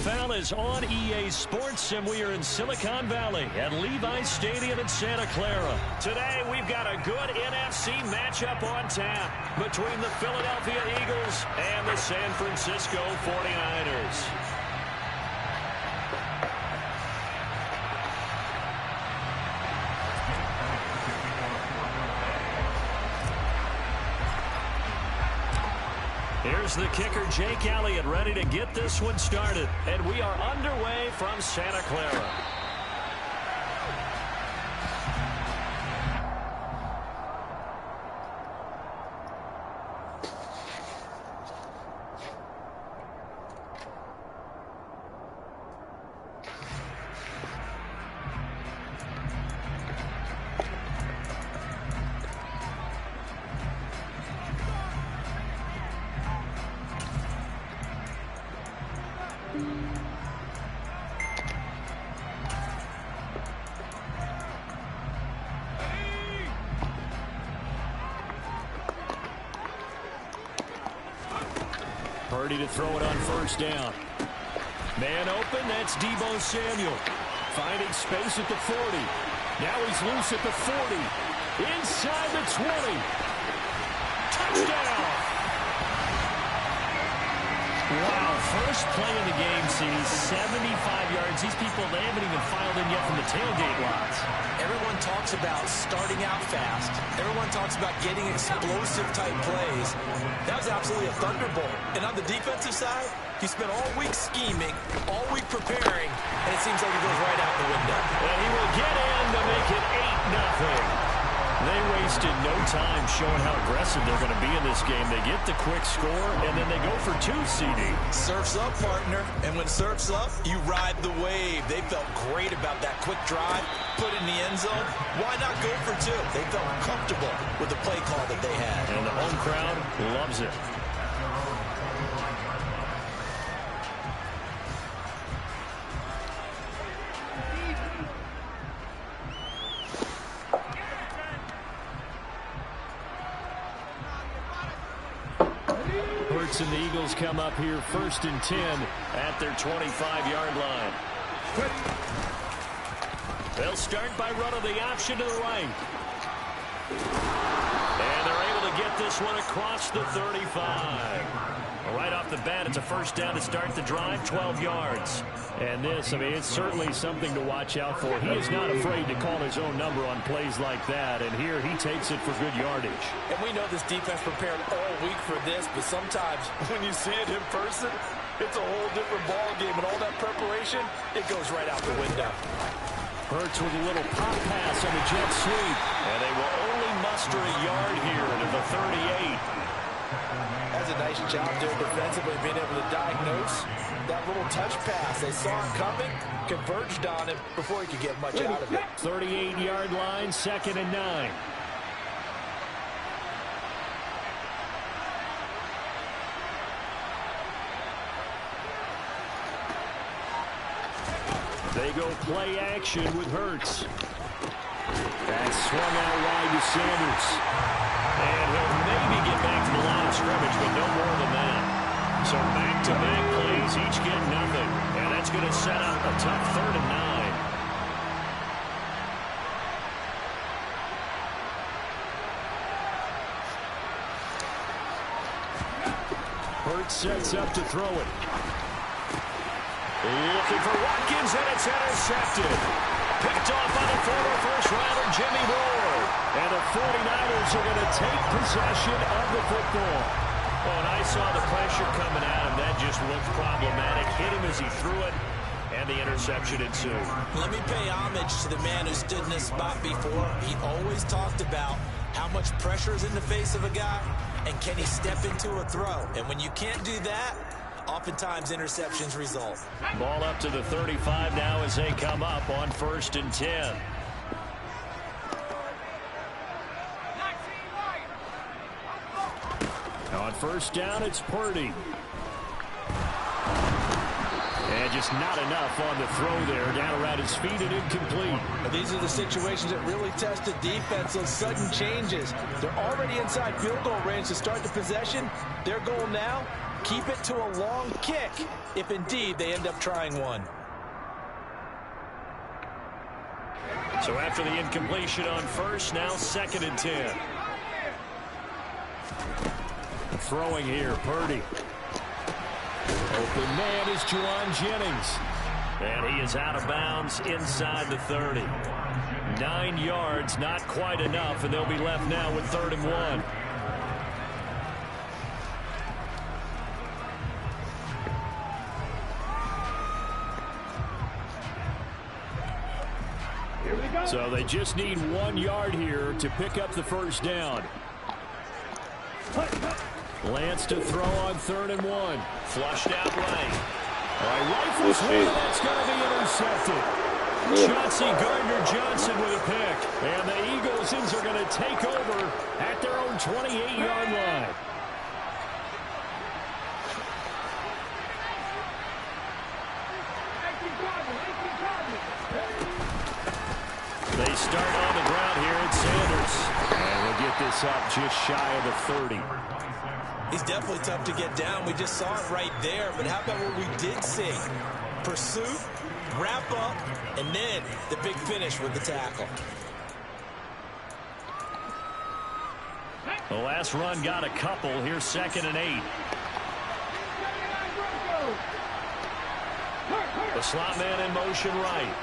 NFL is on EA Sports, and we are in Silicon Valley at Levi's Stadium in Santa Clara. Today, we've got a good NFC matchup on tap between the Philadelphia Eagles and the San Francisco 49ers. Here's the kicker, Jake Elliott, ready to get this one started. And we are underway from Santa Clara. Purdy to throw it on first down. Man open, that's Deebo Samuel. Finding space at the 40. Now he's loose at the 40. Inside the 20. Touchdown! Wow, first play of the game sees 75 yards. These people, they haven't even filed in yet from the tailgate lots. Everyone talks about starting out fast. Everyone talks about getting explosive-type plays. That was absolutely a thunderbolt. And on the defensive side, he spent all week scheming, all week preparing, and it seems like he goes right out the window. And he will get in to make it 8-0. They wasted no time showing how aggressive they're going to be in this game. They get the quick score, and then they go for 2, CD. Surf's up, partner. And when surf's up, you ride the wave. They felt great about that quick drive, put it in the end zone. Why not go for 2? They felt comfortable with the play call that they had. And the home crowd loves it. And the Eagles come up here 1st and 10 at their 25-yard line. They'll start by running the option to the right. And they're able to get this one across the 35. Right off the bat, it's a first down to start the drive, 12 yards. And this, I mean, it's certainly something to watch out for. He is not afraid to call his own number on plays like that. And here he takes it for good yardage. And we know this defense prepared all week for this, but sometimes when you see it in person, it's a whole different ball game. And all that preparation, it goes right out the window. Hurts with a little pop pass on the jet sweep. And they will only muster a yard here to the 38. That's a nice job there defensively, being able to diagnose that little touch pass. They saw him coming, converged on him before he could get much out of it. 38-yard line, 2nd and 9. They go play action with Hurts. That's swung out wide to Sanders. And he'll maybe get back to the line of scrimmage, but no more than that. So back-to-back plays, each get nothing. And that's going to set up a tough 3rd and 9. Hurts sets up to throw it. Looking for Watkins, and it's intercepted. Picked off by the former first-rounder Jimmy Ward. And the 49ers are going to take possession of the football. Oh, and I saw the pressure coming at him. That just looked problematic. Hit him as he threw it, and the interception ensued. Let me pay homage to the man who stood in this spot before. He always talked about how much pressure is in the face of a guy, and can he step into a throw. And when you can't do that, oftentimes interceptions result. Ball up to the 35 now as they come up on 1st and 10. On first down, it's Purdy. And just not enough on the throw there. Down around his feet and incomplete. These are the situations that really test the defense. Those sudden changes. They're already inside field goal range to start the possession. Their goal now, keep it to a long kick if indeed they end up trying one. So after the incompletion on first, now 2nd and 10. Throwing here, Purdy. Open man is Juwan Jennings. And he is out of bounds inside the 30. 9 yards, not quite enough, and they'll be left now with 3rd and 1. So they just need 1 yard here to pick up the first down. Lance to throw on 3rd and 1. Flushed out right. Rifles one, that's going to be intercepted. Chauncey Gardner-Johnson with a pick. And the Eagles are going to take over at their own 28-yard line. They start on the ground here at Sanders. And we'll get this up just shy of the 30. He's definitely tough to get down. We just saw it right there. But how about what we did see? Pursuit, wrap up, and then the big finish with the tackle. The last run got a couple. Here's 2nd and 8. The slot man in motion right.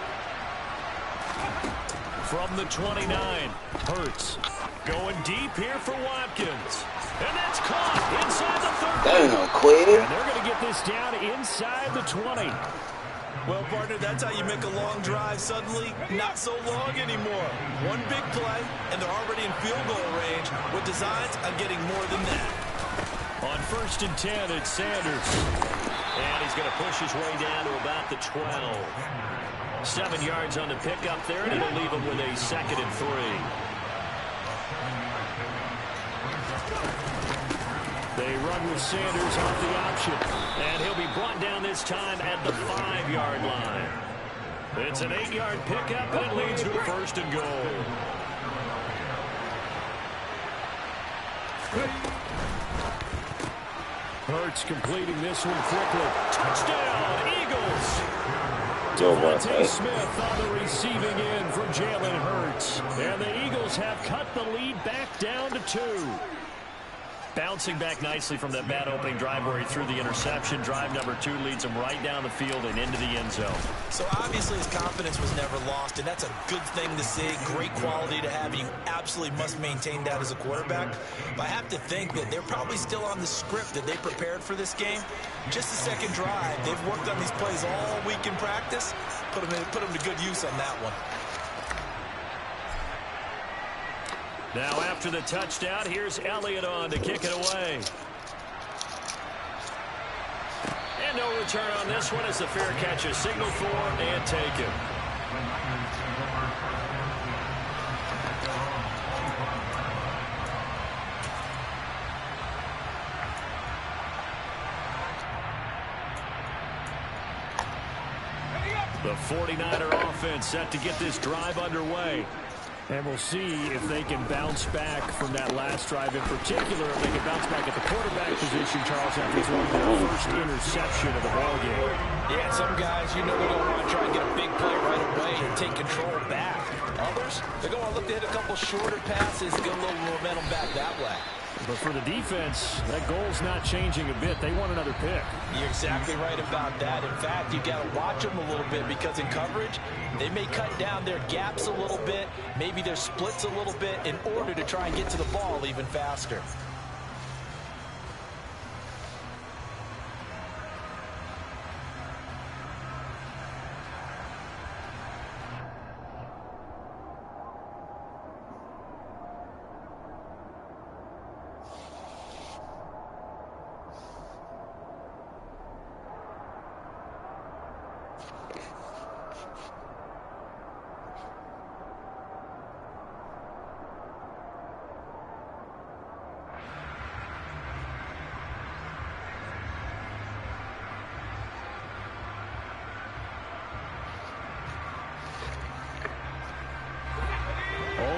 From the 29, Hurts going deep here for Watkins. And that's caught inside the 30. Damn, Quinn. And they're going to get this down inside the 20. Well, partner, that's how you make a long drive suddenly not so long anymore. One big play, and they're already in field goal range with designs on getting more than that. On 1st and 10, it's Sanders. And he's going to push his way down to about the 12. 7 yards on the pickup there, and it'll leave him with a 2nd and 3. They run with Sanders off the option. And he'll be brought down this time at the 5-yard line. It's an 8-yard pickup, and it leads to a 1st and goal. Hurts completing this one quickly. Touchdown, Eagles! Devontae Smith on the receiving end for Jalen Hurts. And the Eagles have cut the lead back down to 2. Bouncing back nicely from that bad opening drive where he threw the interception. Drive number 2 leads him right down the field and into the end zone. So obviously his confidence was never lost, and that's a good thing to see. Great quality to have. You absolutely must maintain that as a quarterback. But I have to think that they're probably still on the script that they prepared for this game. Just the 2nd drive. They've worked on these plays all week in practice. Put them to good use on that one. Now after the touchdown, here's Elliott on to kick it away. And no return on this one as the fair catch is signaled for and taken. The 49er offense set to get this drive underway. And we'll see if they can bounce back from that last drive in particular. If they can bounce back at the quarterback position, Charles, after throwing their first interception of the ballgame. Yeah, some guys, you know, they're going to want to try and get a big play right away and take control back. Others, they're going to look to hit a couple shorter passes and get a little momentum back that way. But for the defense, that goal's not changing a bit. They want another pick. You're exactly right about that. In fact, you got to watch them a little bit because in coverage, they may cut down their gaps a little bit, maybe their splits a little bit in order to try and get to the ball even faster.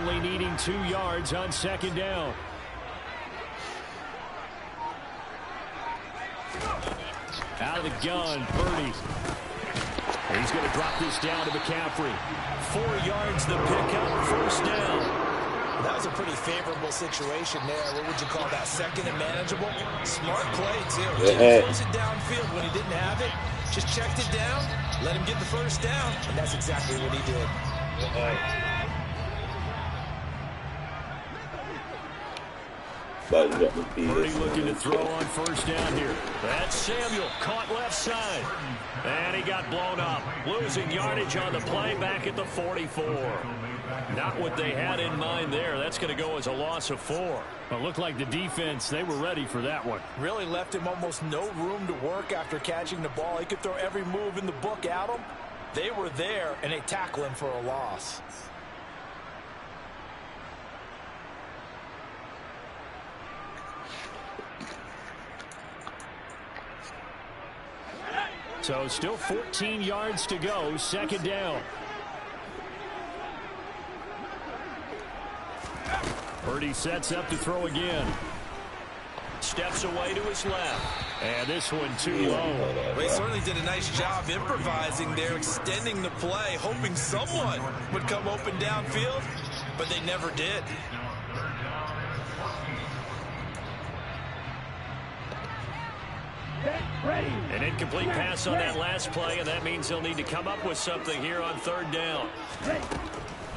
Only needing 2 yards on 2nd down. Out of the gun, Purdy. He's going to drop this down to McCaffrey. 4 yards to pick up, first down. That was a pretty favorable situation there. What would you call that? Second and manageable? Smart play, too. Didn't close it downfield when he didn't have it. Just checked it down, let him get the first down, and that's exactly what he did. Purdy looking to throw on first down here. That's Samuel, caught left side. And he got blown up. Losing yardage on the play back at the 44. Not what they had in mind there. That's going to go as a loss of 4. It looked like the defense, they were ready for that one. Really left him almost no room to work after catching the ball. He could throw every move in the book at him. They were there, and they tackle him for a loss. So still 14 yards to go, second down. Purdy sets up to throw again. Steps away to his left. And this one too low. Well, he certainly did a nice job improvising there, extending the play, hoping someone would come open downfield, but they never did. An incomplete pass on that last play, and that means he'll need to come up with something here on third down.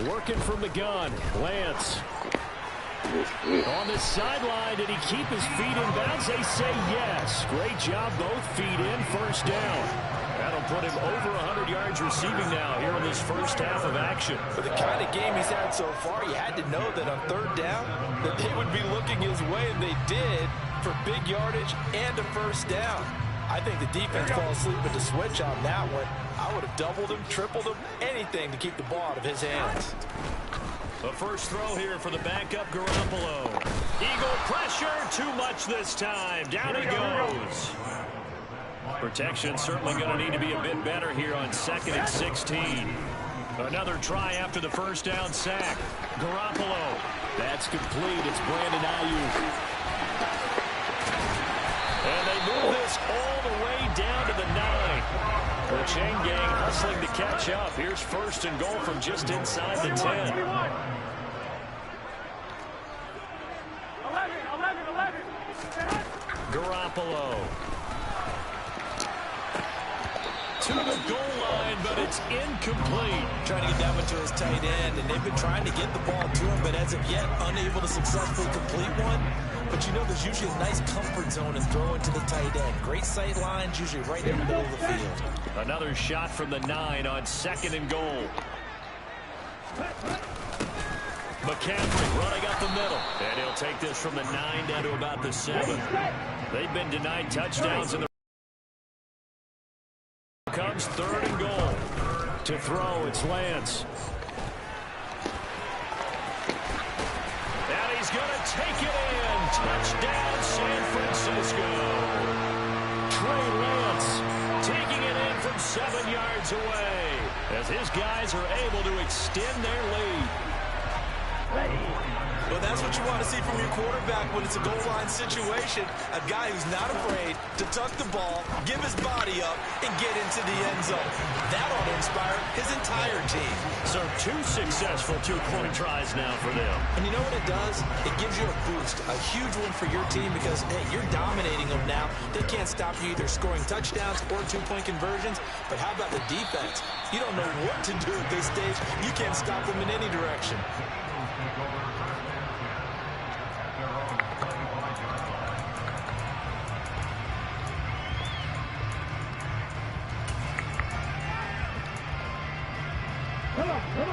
Working from the gun, Lance. On the sideline, did he keep his feet in bounds? They say yes. Great job, both feet in, first down. That'll put him over 100 yards receiving now here in this first half of action. For the kind of game he's had so far, you had to know that on third down that they would be looking his way, and they did, for big yardage and a first down. I think the defense fell asleep with the switch on that one. I would have doubled him, tripled him, anything to keep the ball out of his hands. The first throw here for the backup Garoppolo. Eagle pressure, too much this time. Down he goes. Protection certainly going to need to be a bit better here on 2nd and 16. Another try after the first down sack. Garoppolo. That's complete. It's Brandon Ayuk. And they move this all the way down to the 9. The chain gang hustling to catch up. Here's first and goal from just inside the 10. 11. Garoppolo. To the goal line, but it's incomplete. Trying to get down to his tight end, and they've been trying to get the ball to him, but as of yet, unable to successfully complete one. But you know there's usually a nice comfort zone in throwing to the tight end. Great sight lines, usually right in the middle of the field. Another shot from the 9 on 2nd and goal. McCaffrey running up the middle. And he'll take this from the 9 down to about the 7. They've been denied touchdowns in the comes 3rd and goal. To throw, it's Lance. And he's going to take it in. Touchdown, San Francisco. Trey Lance taking it in from 7 yards away as his guys are able to extend their lead. Well, that's what you want to see from your quarterback when it's a goal line situation. A guy who's not afraid to tuck the ball, give his body up, and get into the end zone. That ought to inspire his entire team. So 2 successful two-point tries now for them. And you know what it does? It gives you a boost, a huge one for your team because, hey, you're dominating them now. They can't stop you either scoring touchdowns or two-point conversions. But how about the defense? You don't know what to do at this stage. You can't stop them in any direction.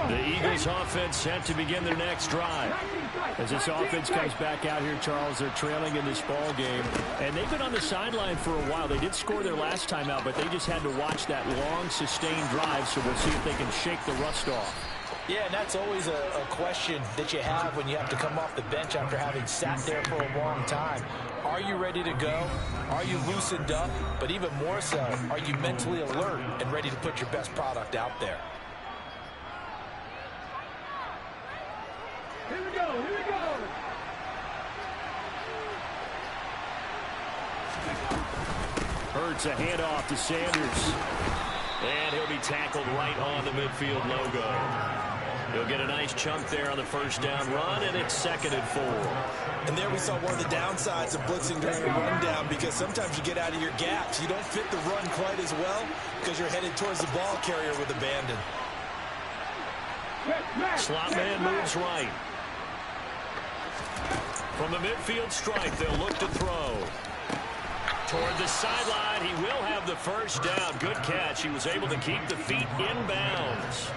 The Eagles offense set to begin their next drive. As this offense comes back out here, Charles, they're trailing in this ball game. And they've been on the sideline for a while. They did score their last time out, but they just had to watch that long, sustained drive, so we'll see if they can shake the rust off. Yeah, and that's always a question that you have when you have to come off the bench after having sat there for a long time. Are you ready to go? Are you loosened up? But even more so, are you mentally alert and ready to put your best product out there? Here we go, here we go. Hurts a handoff to Sanders. And he'll be tackled right on the midfield logo. He'll get a nice chunk there on the first down run, and it's 2nd and 4. And there we saw one of the downsides of blitzing during a rundown, because sometimes you get out of your gaps. You don't fit the run quite as well because you're headed towards the ball carrier with abandon. Slot man moves right. From the midfield stripe, they'll look to throw. Toward the sideline, he will have the first down. Good catch. He was able to keep the feet in bounds.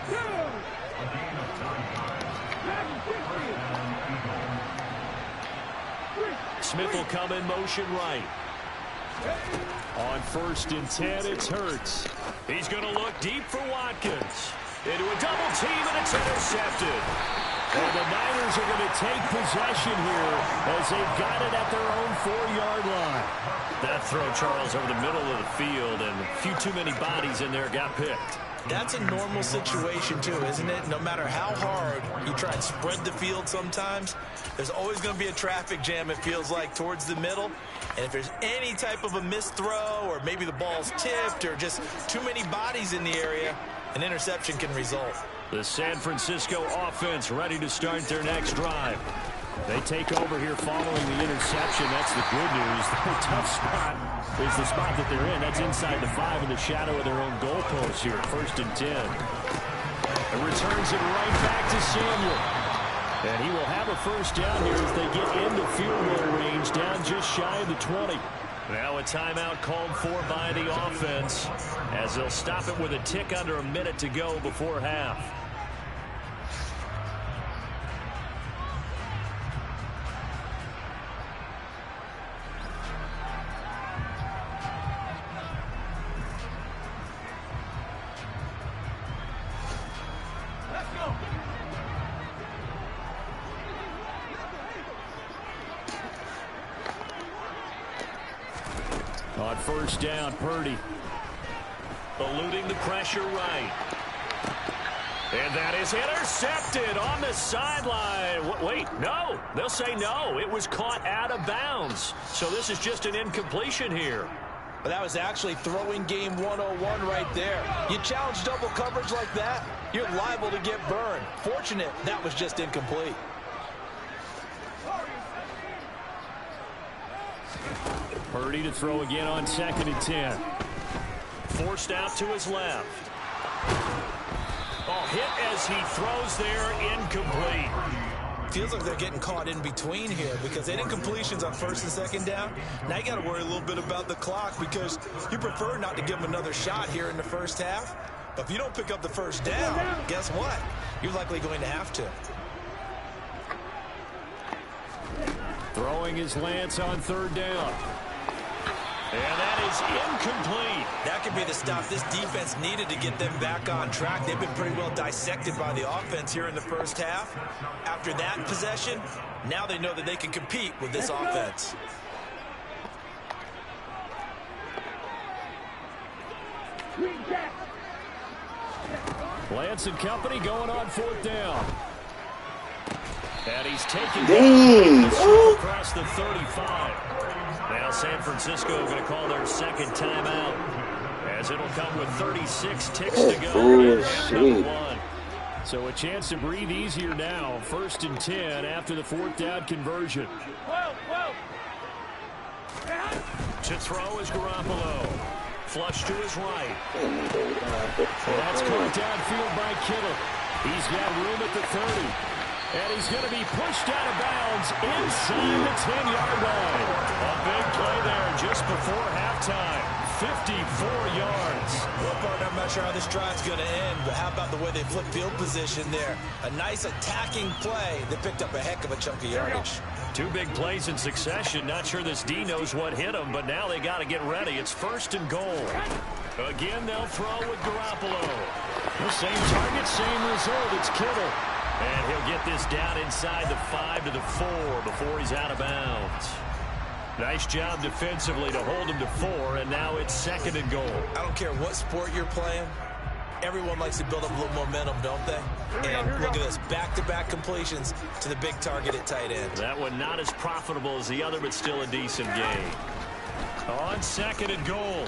Smith will come in motion right. On 1st and 10, it's Hurts. He's going to look deep for Watkins. Into a double team, and it's intercepted. And the Niners are going to take possession here as they've got it at their own 4-yard line. That throw, Charles, over the middle of the field, and a few too many bodies in there got picked. That's a normal situation, too, isn't it? No matter how hard you try and spread the field sometimes, there's always going to be a traffic jam, it feels like, towards the middle. And if there's any type of a missed throw, or maybe the ball's tipped, or just too many bodies in the area, an interception can result. The San Francisco offense ready to start their next drive. They take over here following the interception. That's the good news. The tough spot is the spot that they're in. That's inside the 5 in the shadow of their own goalpost here. 1st and 10. And returns it right back to Samuel. And he will have a first down here as they get into field goal range, down just shy of the 20. Now a timeout called for by the offense as they'll stop it with a tick under a minute to go before half. On 1st down, Purdy. Eluding the pressure right. And that is intercepted on the sideline. Wait, no. They'll say no. It was caught out of bounds. So this is just an incompletion here. But that was actually throwing game 101 right there. You challenge double coverage like that, you're liable to get burned. Fortunate that was just incomplete. Purdy to throw again on 2nd and 10. Forced out to his left. Oh, hit as he throws there, incomplete. Feels like they're getting caught in between here because they did completions on 1st and 2nd down. Now you got to worry a little bit about the clock because you prefer not to give them another shot here in the first half. But if you don't pick up the first down, guess what? You're likely going to have to. Throwing his Lance on 3rd down. And that is incomplete. That could be the stop this defense needed to get them back on track. They've been pretty well dissected by the offense here in the first half. After that possession, now they know that they can compete with this offense. Lance and company going on 4th down. And he's taking across the 35. Now San Francisco going to call their 2nd timeout as it'll come with 36 ticks to go. One. So a chance to breathe easier now. 1st and 10 after the 4th down conversion. To throw is Garoppolo. Flush to his right. That's caught downfield by Kittle. He's got room at the 30. And he's going to be pushed out of bounds inside the 10-yard line. A big play there just before halftime. 54 yards. Well, partner, I'm not sure how this drive's going to end, but how about the way they flip field position there? A nice attacking play that picked up a heck of a chunk of yardage. 2 big plays in succession. Not sure this D knows what hit him, but now they got to get ready. It's 1st and goal. Again, they'll throw with Garoppolo. The same target, same result. It's Kittle. And he'll get this down inside the 5 to the 4 before he's out of bounds. Nice job defensively to hold him to 4, and now it's 2nd and goal. I don't care what sport you're playing. Everyone likes to build up a little momentum, don't they? And look at this, back-to-back completions to the big target at tight end. That one not as profitable as the other, but still a decent game. On on 2nd and goal.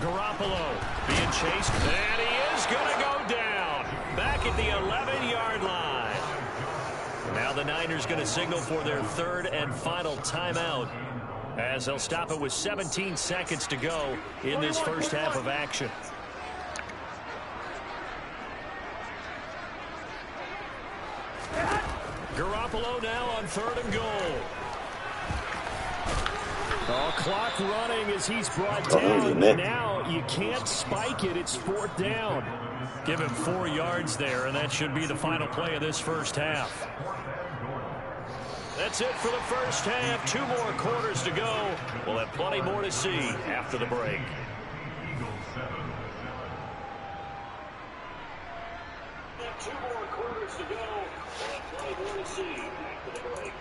Garoppolo being chased, and he is going to go down. Back at the 11-yard line. Now the Niners going to signal for their 3rd and final timeout, as they'll stop it with 17 seconds to go in this first half of action. Garoppolo now on 3rd and goal. Oh, clock running as he's brought down. Now you can't spike it. It's 4th down. Give him 4 yards there, and that should be the final play of this first half. That's it for the first half. 2 more quarters to go. We'll have plenty more to see after the break. Two more quarters to go. We'll have plenty more to see after the break.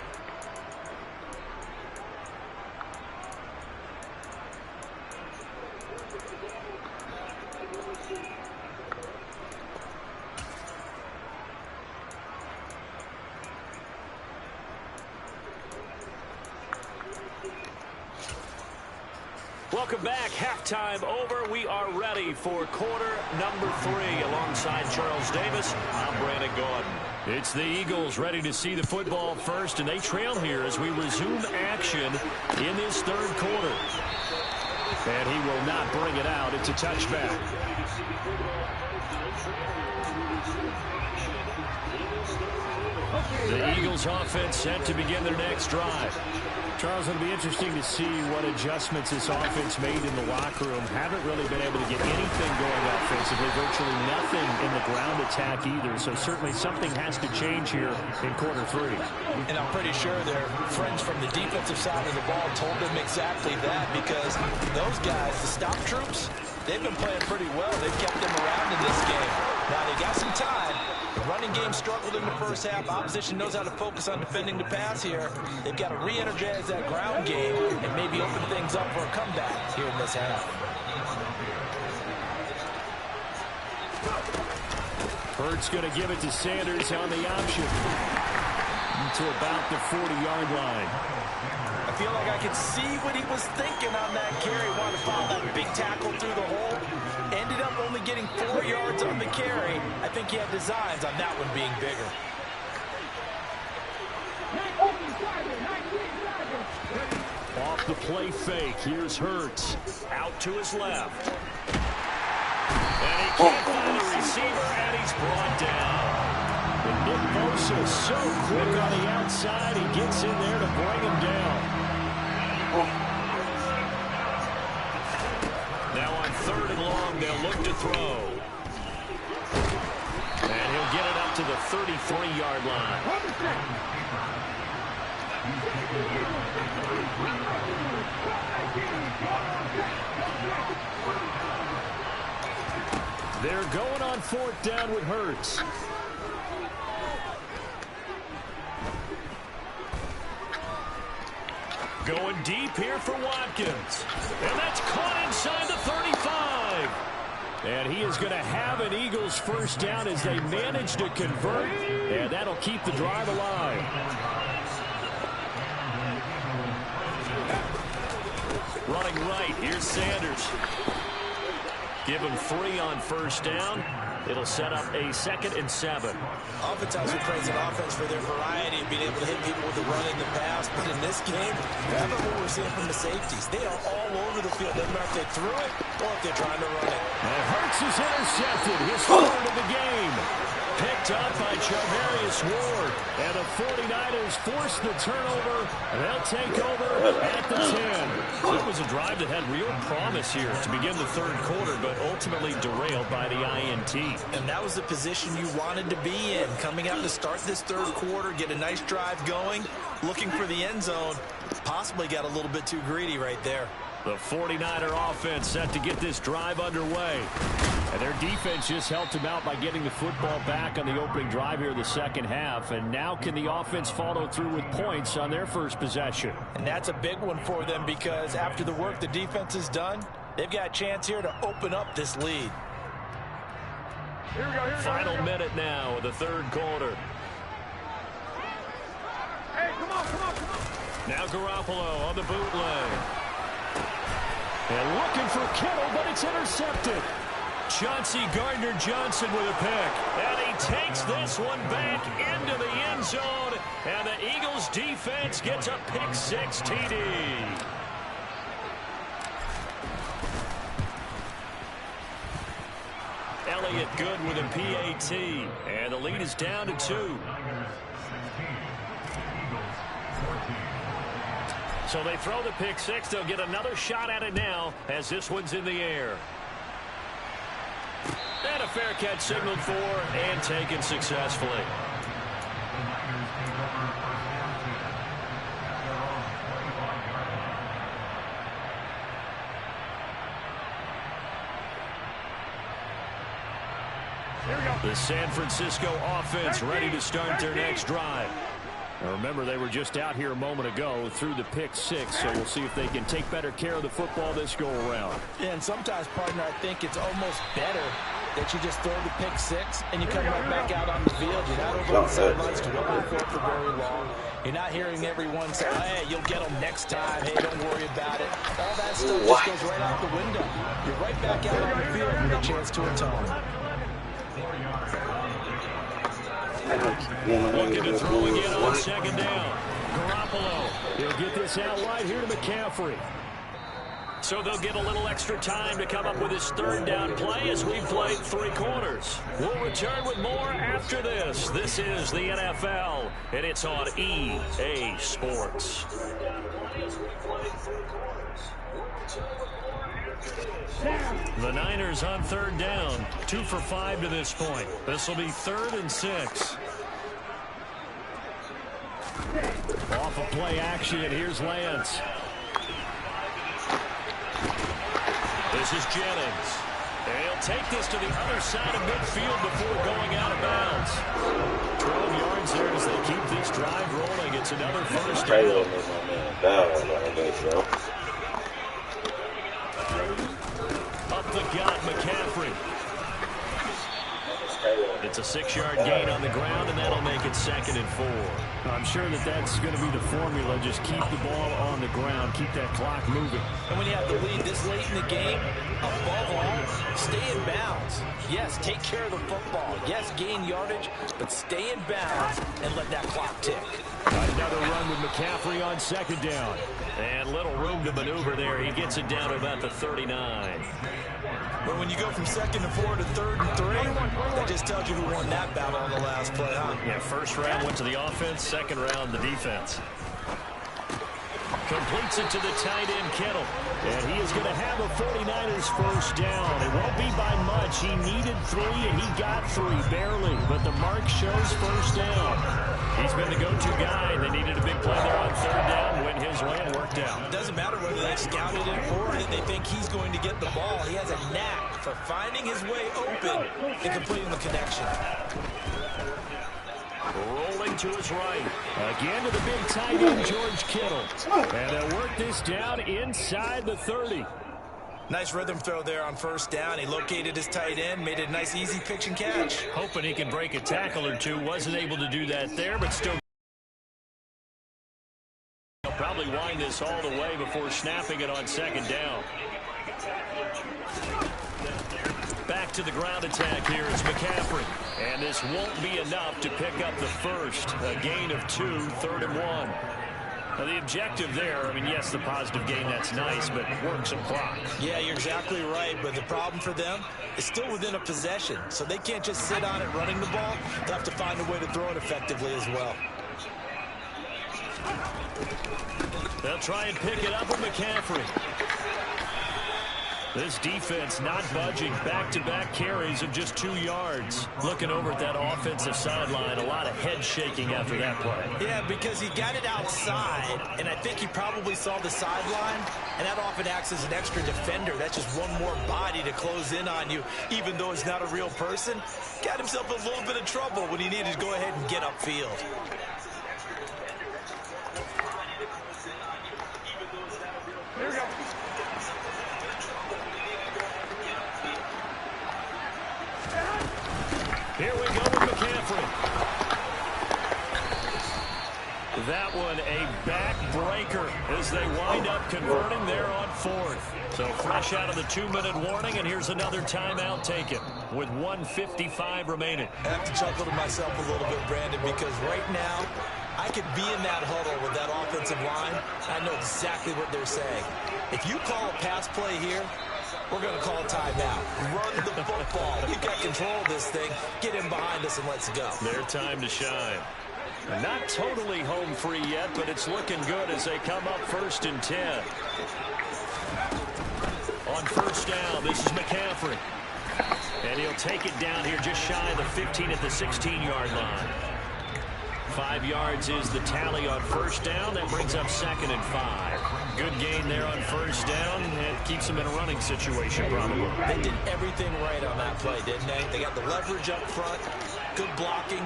Welcome back. Halftime over. We are ready for quarter number 3. Alongside Charles Davis, I'm Brandon Gordon. It's the Eagles ready to see the football first, and they trail here as we resume action in this 3rd quarter. And he will not bring it out. It's a touchback. The Eagles offense set to begin their next drive. Charles, it'll be interesting to see what adjustments this offense made in the locker room. Haven't really been able to get anything going offensively, virtually nothing in the ground attack either. So certainly something has to change here in quarter 3. And I'm pretty sure their friends from the defensive side of the ball told them exactly that, because those guys, the stop troops, they've been playing pretty well. They've kept them around in this game. Now they got some time. The running game struggled in the first half. Opposition knows how to focus on defending the pass here. They've got to re-energize that ground game and maybe open things up for a comeback here in this half. Hurts going to give it to Sanders on the option to about the 40-yard line. I feel like I could see what he was thinking on that carry. Wanted to follow that big tackle through the hole. Ended up only getting 4 yards on the carry. I think he had designs on that one being bigger. Off the play fake. Here's Hurts. Out to his left. And he can't find the receiver, and he's brought down. And Nick Bosa is so quick on the outside. He gets in there to bring him down. Now on 3rd and long, they'll look to throw. And he'll get it up to the 33-yard line. They're going on 4th down with Hurts. Going deep here for Watkins. And that's caught inside the 35. And he is going to have an Eagles first down as they manage to convert. And that'll keep the drive alive. Running right, here's Sanders. Give him 3 on first down. It'll set up a 2nd and 7. Oftentimes we praise an offense for their variety of being able to hit people with the run and the pass. But in this game, how about what we're seeing from the safeties? They are all over the field. Doesn't matter if they threw it or if they're trying to run it. And Hurts is intercepted. His 3rd of the game. Picked up by Charvarius Ward. And the 49ers force the turnover. And they'll take over at the 10. So it was a drive that had real promise here to begin the 3rd quarter, but ultimately derailed by the INT. And that was the position you wanted to be in. Coming out to start this 3rd quarter, get a nice drive going, looking for the end zone. Possibly got a little bit too greedy right there. The 49er offense set to get this drive underway. And their defense just helped them out by getting the football back on the opening drive here in the 2nd half. And now can the offense follow through with points on their first possession? And that's a big one for them, because after the work the defense has done, they've got a chance here to open up this lead. Final minute now of the 3rd quarter. Hey, come on. Now Garoppolo on the bootleg. And looking for Kittle, but it's intercepted. Chauncey Gardner-Johnson with a pick. And he takes this one back into the end zone. And the Eagles defense gets a pick-6 TD. Elliott good with a PAT. And the lead is down to 2. So they throw the pick-6. They'll get another shot at it now as this one's in the air. And a fair catch signaled for and taken successfully. The San Francisco offense ready to start their next drive. Now remember, they were just out here a moment ago through the pick-6, so we'll see if they can take better care of the football this go-around. Yeah, and sometimes, partner, I think it's almost better that you just throw the pick-6 and you come right back out on the field. You're not over on the sidelines dwelling for it for very long. You're not hearing everyone say, hey, you'll get them next time. Hey, don't worry about it. All that stuff just goes right out the window. You're right back out on the field with a chance to atone. Looking to throw again on second down. Garoppolo. He'll get this out wide here to McCaffrey. So they'll get a little extra time to come up with his third down play as we've played 3 quarters. We'll return with more after this. This is the NFL, and it's on EA Sports. The Niners on third down. 2 for 5 to this point. This will be 3rd and 6. Off of play action, here's Lance. This is Jennings. And he'll take this to the other side of midfield before going out of bounds. 12 yards there as they keep this drive rolling. It's another first down. Up the gut, McCaffrey. It's a 6-yard gain on the ground, and that'll make it 2nd and 4. I'm sure that's going to be the formula. Just keep the ball on the ground. Keep that clock moving. And when you have the lead this late in the game, above all, stay in bounds. Yes, take care of the football. Yes, gain yardage, but stay in bounds and let that clock tick. Another run with McCaffrey on 2nd down. And little room to maneuver there. He gets it down to about the 39. But when you go from 2nd and 4 to 3rd and 3, that just tells you who won that battle on the last play, huh? Yeah, first round went to the offense, 2nd round the defense. Completes it to the tight end, Kittle. And he is going to have a 49ers first down. It won't be by much. He needed 3, and he got 3, barely. But the mark shows first down. He's been the go-to guy. They needed a big play there on 3rd down. Went his way and worked out. It doesn't matter whether they scouted it or they think he's going to get the ball. He has a knack for finding his way open and completing the connection. Rolling to his right. Again to the big tight end, George Kittle. And they'll work this down inside the 30. Nice rhythm throw there on 1st down. He located his tight end, made it a nice, easy pitch and catch. Hoping he can break a tackle or two. Wasn't able to do that there, but still. He'll probably wind this all the way before snapping it on 2nd down. Back to the ground attack here is McCaffrey. And this won't be enough to pick up the first. A gain of 2, 3rd and 1. Now, the objective there, I mean, yes, the positive gain, that's nice, but work some clock. Yeah, you're exactly right, but the problem for them is still within a possession, so they can't just sit on it running the ball. They'll have to find a way to throw it effectively as well. They'll try and pick it up with McCaffrey. This defense not budging. Back-to-back carries of just 2 yards. Looking over at that offensive sideline, a lot of head shaking after that play. Yeah, because he got it outside, and I think he probably saw the sideline, and that often acts as an extra defender. That's just one more body to close in on you, even though it's not a real person. Got himself a little bit of trouble when he needed to go ahead and get upfield. Here we go. Here we go with McCaffrey. That one a backbreaker as they wind up converting there on 4th. So fresh out of the 2-minute warning, and here's another timeout taken with 1:55 remaining. I have to chuckle to myself a little bit, Brandon, because right now I could be in that huddle with that offensive line. I know exactly what they're saying. If you call a pass play here, we're going to call a timeout. Run the football. We've got control of this thing. Get in behind us and let's go. Their time to shine. Not totally home free yet, but it's looking good as they come up 1st and 10. On 1st down, this is McCaffrey. And he'll take it down here just shy of the 15 at the 16-yard line. 5 yards is the tally on 1st down. That brings up 2nd and 5. Good gain there on 1st down. It keeps them in a running situation, probably. They did everything right on that play, didn't they? They got the leverage up front, good blocking,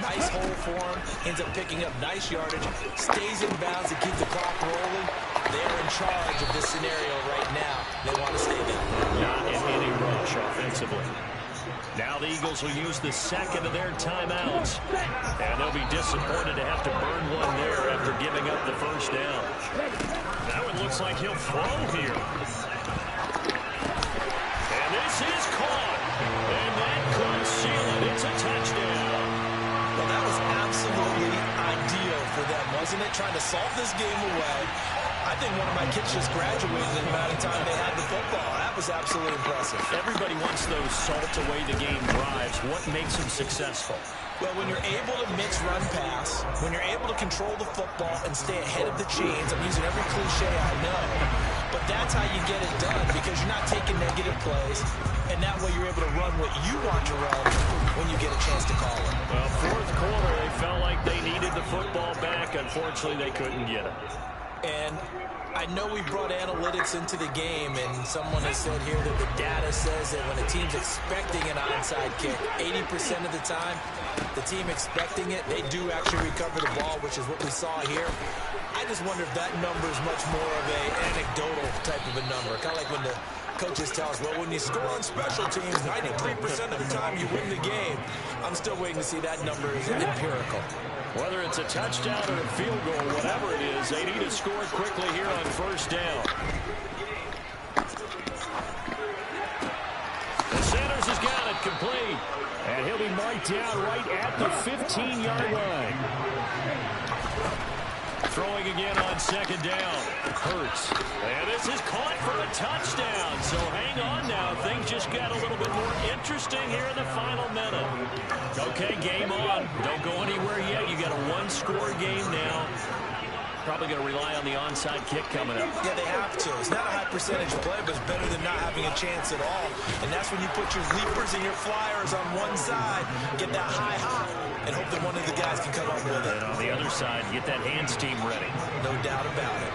nice hole for him, ends up picking up nice yardage, stays in bounds to keep the clock rolling. They're in charge of this scenario right now. They want to stay there. Not in any rush offensively. Now the Eagles will use the 2nd of their timeouts. And they'll be disappointed to have to burn one there after giving up the 1st down. Now it looks like he'll throw here. And this is caught. And that could seal it. It's a touchdown. Well, that was absolutely ideal for them, wasn't it? Trying to solve this game away. I think one of my kids just graduated in the amount of time they had the football. That was absolutely impressive. Everybody wants those salt-away-the-game drives. What makes them successful? Well, when you're able to mix run pass, when you're able to control the football and stay ahead of the chains, I'm using every cliche I know, but that's how you get it done because you're not taking negative plays, and that way you're able to run what you want to run when you get a chance to call it. Well, 4th quarter, they felt like they needed the football back. Unfortunately, they couldn't get it. And I know we brought analytics into the game, and someone has said here that the data says that when a team's expecting an onside kick, 80% of the time, the team expecting it, they do actually recover the ball, which is what we saw here. I just wonder if that number is much more of an anecdotal type of a number. Kind of like when the coaches tell us, well, when you score on special teams, 93% of the time you win the game. I'm still waiting to see that number is empirical. Whether it's a touchdown or a field goal, whatever it is, they need to score quickly here on 1st down. The Sanders has got it complete. And he'll be marked down right at the 15-yard line. Throwing again on 2nd down. Hurts. And this is caught for a touchdown. So hang on now. Things just got a little bit more interesting here in the final minute. Okay, game on. Don't go anywhere yet. You got a 1-score game now. Probably going to rely on the onside kick coming up. Yeah, they have to. It's not a high percentage play, but it's better than not having a chance at all. And that's when you put your leapers and your flyers on one side, get that high hop, and hope that one of the guys can come up with it. And on the other side, get that hands team ready. No doubt about it.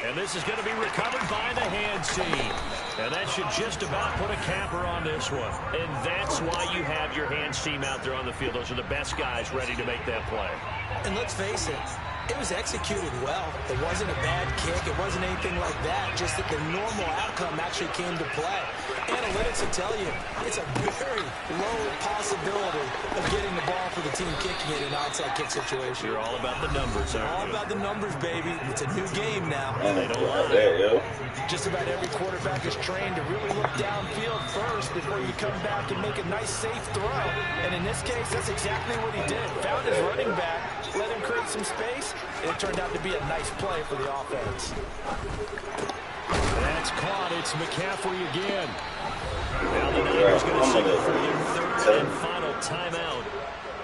And this is going to be recovered by the hands team. And that should just about put a capper on this one. And that's why you have your hands team out there on the field. Those are the best guys ready to make that play. And let's face it, it was executed well. It wasn't a bad kick. It wasn't anything like that. Just that the normal outcome actually came to play. Analytics will tell you it's a very low possibility of getting the ball for the team kicking it in an outside kick situation. You're all about the numbers, aren't you? All about the numbers, baby. It's a new game now. They don't lie. Just about every quarterback is trained to really look downfield first before you come back and make a nice, safe throw. And in this case, that's exactly what he did. Found his running back, let him create some space, and it turned out to be a nice play for the offense. That's caught. It's McCaffrey again. Now the Niners going to signal for their 3rd and final timeout.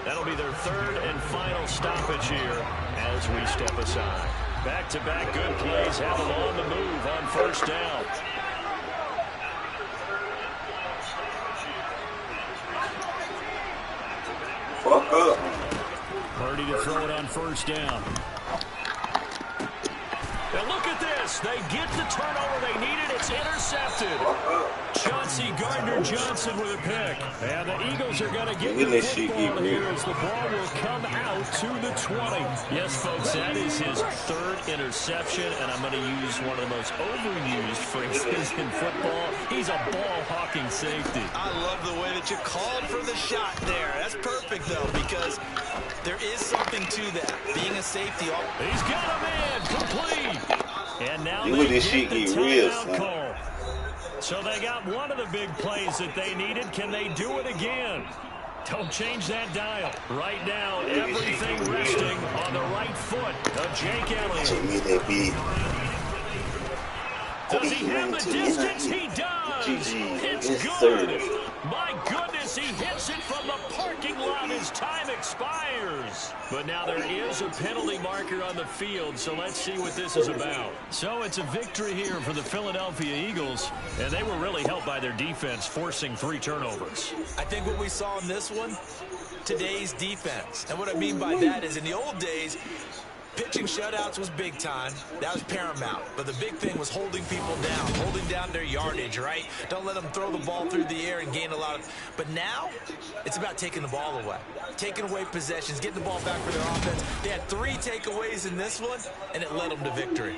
That'll be their 3rd and final stoppage here as we step aside. Back-to-back good plays have them on the move on 1st down. Fuck up. Purdy to throw it on 1st down. And look at this. They get the turnover they needed. It's intercepted. Chauncey Gardner-Johnson with a pick. And the Eagles are going to get the football here as the ball will come out to the 20. Yes, folks, that is his 3rd interception. And I'm going to use one of the most overused phrases in football. He's a ball-hawking safety. I love the way that you called for the shot there. That's perfect, though, because There is something to that. Being a safety. He's got a man complete. And now You look they this shit get the get real, timeout son. call. So they got one of the big plays that they needed. Can they do it again? Don't change that dial. Right now, everything resting on the right foot of Jake Elliott. Does he have the distance? He does. It's good. My goodness, he hits it from the parking lot as time expires. But now there is a penalty marker on the field, so let's see what this is about. So it's a victory here for the Philadelphia Eagles, and they were really helped by their defense, forcing 3 turnovers. I think what we saw in this one, today's defense. And what I mean by that is in the old days, pitching shutouts was big time. That was paramount. But the big thing was holding people down, holding down their yardage, right? Don't let them throw the ball through the air and gain a lot of... But now, it's about taking the ball away. Taking away possessions, getting the ball back for their offense. They had 3 takeaways in this one, and it led them to victory.